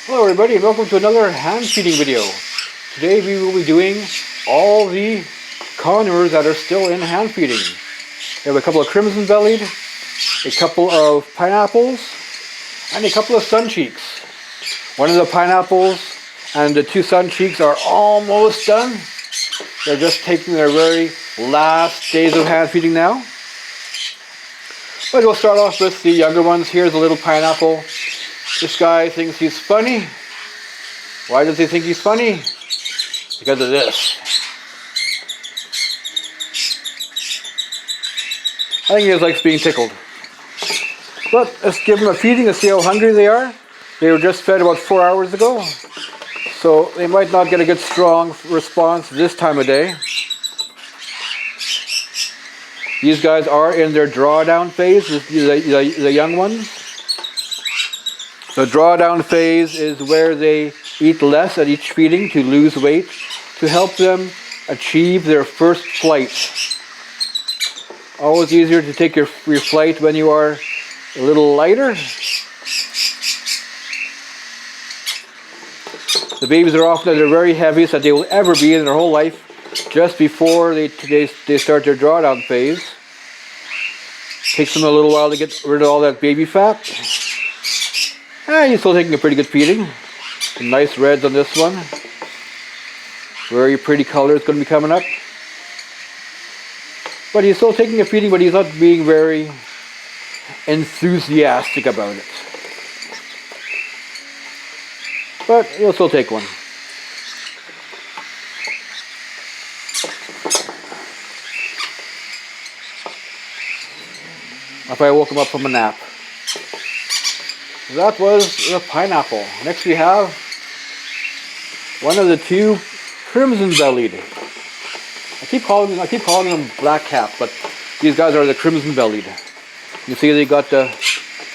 Hello everybody and welcome to another hand feeding video. Today we will be doing all the conures that are still in hand feeding. We have a couple of crimson bellied, a couple of pineapples, and a couple of sun cheeks. One of the pineapples and the two sun cheeks are almost done. They're just taking their very last days of hand feeding now. But we'll start off with the younger ones. Here's a little pineapple. This guy thinks he's funny. Why does he think he's funny? Because of this. I think he just likes being tickled. But let's give them a feeding and see how hungry they are. They were just fed about 4 hours ago. So they might not get a good strong response this time of day. These guys are in their drawdown phase, the young ones. The drawdown phase is where they eat less at each feeding to lose weight, to help them achieve their first flight. Always easier to take your flight when you are a little lighter. The babies are often at their very heaviest that they will ever be in their whole life, just before they start their drawdown phase. Takes them a little while to get rid of all that baby fat. He's still taking a pretty good feeding. Some nice reds on this one. Very pretty color is going to be coming up. But he's still taking a feeding, but he's not being very enthusiastic about it. But he'll still take one. If I woke him up from a nap. That was the pineapple. Next we have one of the two crimson bellied. I keep calling them black cap, but these guys are the crimson bellied. You see they got the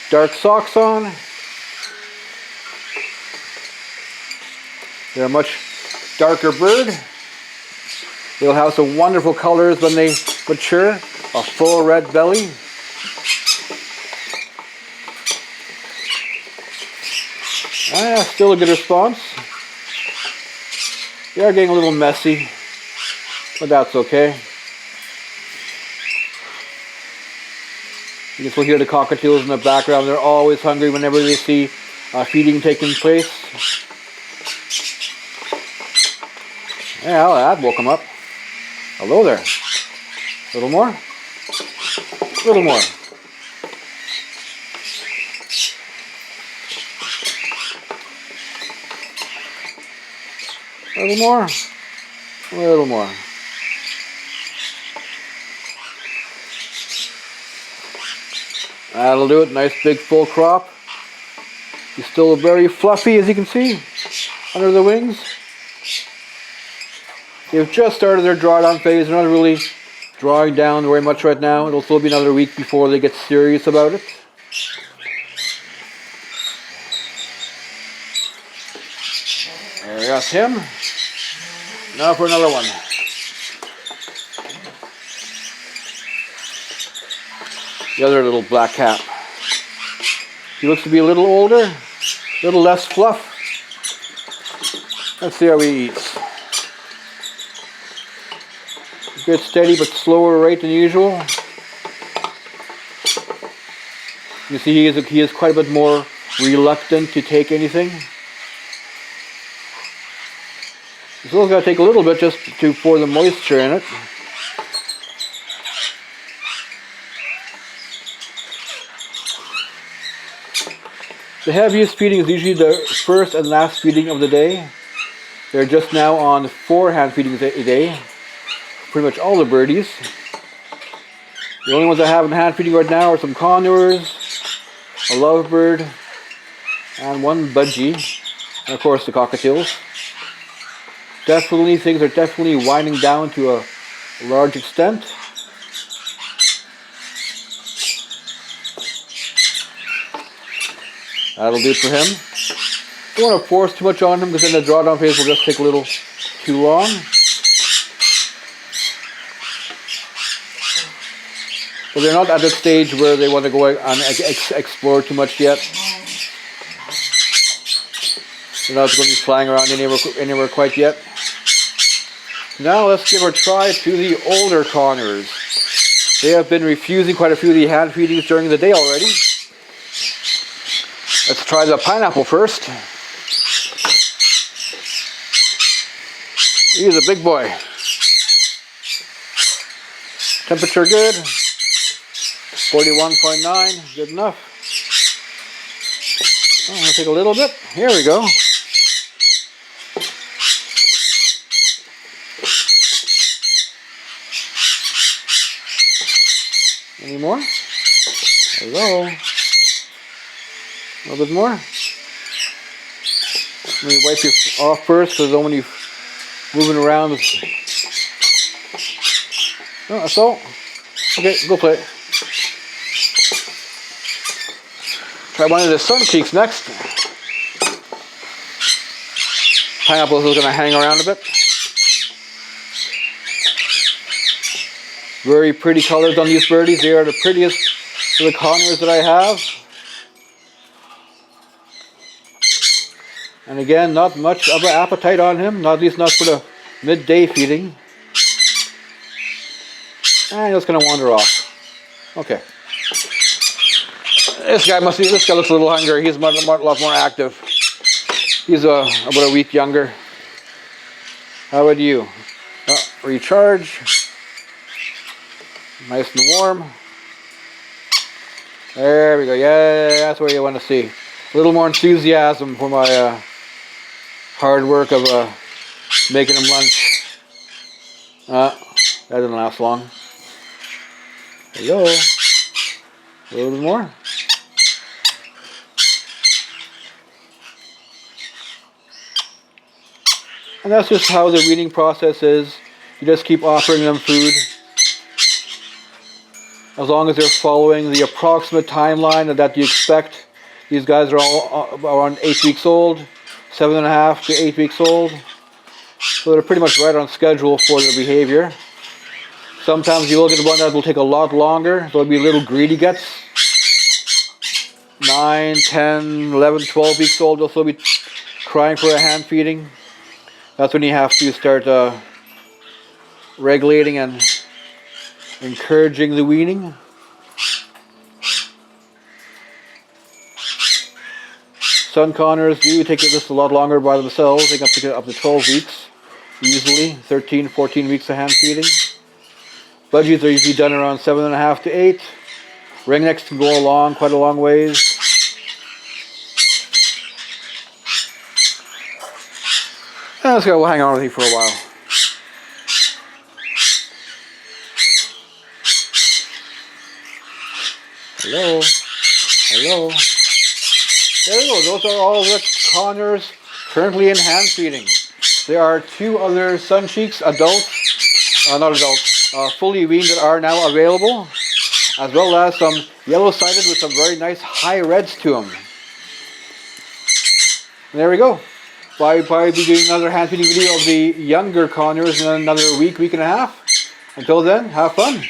dark socks on. They're a much darker bird. They'll have some wonderful colors when they mature. A full red belly. Still a good response. They are getting a little messy, but that's okay. You can still hear the cockatiels in the background. They're always hungry whenever they see feeding taking place. Yeah, that woke them up. Hello there. A little more. A little more. A little more. A little more. That'll do it. Nice big full crop. He's still very fluffy, as you can see, under the wings. They've just started their drawdown phase. They're not really drawing down very much right now. It'll still be another week before they get serious about it. There we got him. Now for another one. The other little black cap. He looks to be a little older, a little less fluff. Let's see how he eats. A bit steady but slower rate than usual. You see he is quite a bit more reluctant to take anything. It's still got to take a little bit just for the moisture in it. The heaviest feeding is usually the first and last feeding of the day. They're just now on 4 hand feedings a day. Pretty much all the birdies. The only ones I have in hand feeding right now are some conures, a lovebird, and one budgie, and of course the cockatiels. Things are definitely winding down to a large extent. That'll do it for him. Don't want to force too much on him because then the drawdown phase will just take a little too long. But they're not at the stage where they want to go and explore too much yet. They're not going to be flying around anywhere quite yet. Now let's give a try to the older Conures. They have been refusing quite a few of the hand feedings during the day already. Let's try the pineapple first. He's a big boy. Temperature good. 41.9, good enough. Oh, I'm going to take a little bit. Here we go. Any more? Hello. A little bit more. Let me wipe you off first, because I don't want you moving around. Oh, that's all. Okay, go play. Try one of the sun cheeks next. Pineapples is going to hang around a bit. Very pretty colors on these birdies. They are the prettiest of the Conures that I have. And again, not much of an appetite on him, at least not for the midday feeding. And he's going to wander off. Okay. This guy looks a little hungry. He's a lot more active. He's about a week younger. How about you? Recharge. Nice and warm. There we go. Yeah, that's what you want to see. A little more enthusiasm for my hard work of making him lunch. That didn't last long. There you go. A little bit more. And that's just how the weaning process is. You just keep offering them food. As long as they're following the approximate timeline that you expect. These guys are all around 8 weeks old, 7.5 to 8 weeks old. So they're pretty much right on schedule for their behavior. Sometimes you will get one that will take a lot longer. There'll be little greedy guts. 9, 10, 11, 12 weeks old. They'll still be crying for a hand feeding. That's when you have to start regulating and encouraging the weaning. Sun Conures do take this a lot longer by themselves. They can take up to 12 weeks, easily 13, 14 weeks of hand feeding. Budgies are usually done around 7.5 to 8. Ringnecks can go along quite a long ways. And this guy will hang on with you for a while. Hello. Hello. There we go. Those are all the Conures currently in hand feeding. There are 2 other sun cheeks, fully weaned that are now available, as well as some yellow-sided with some very nice high reds to them. And there we go. I'll probably be doing another hand feeding video of the younger Conures in another week and a half. Until then, have fun.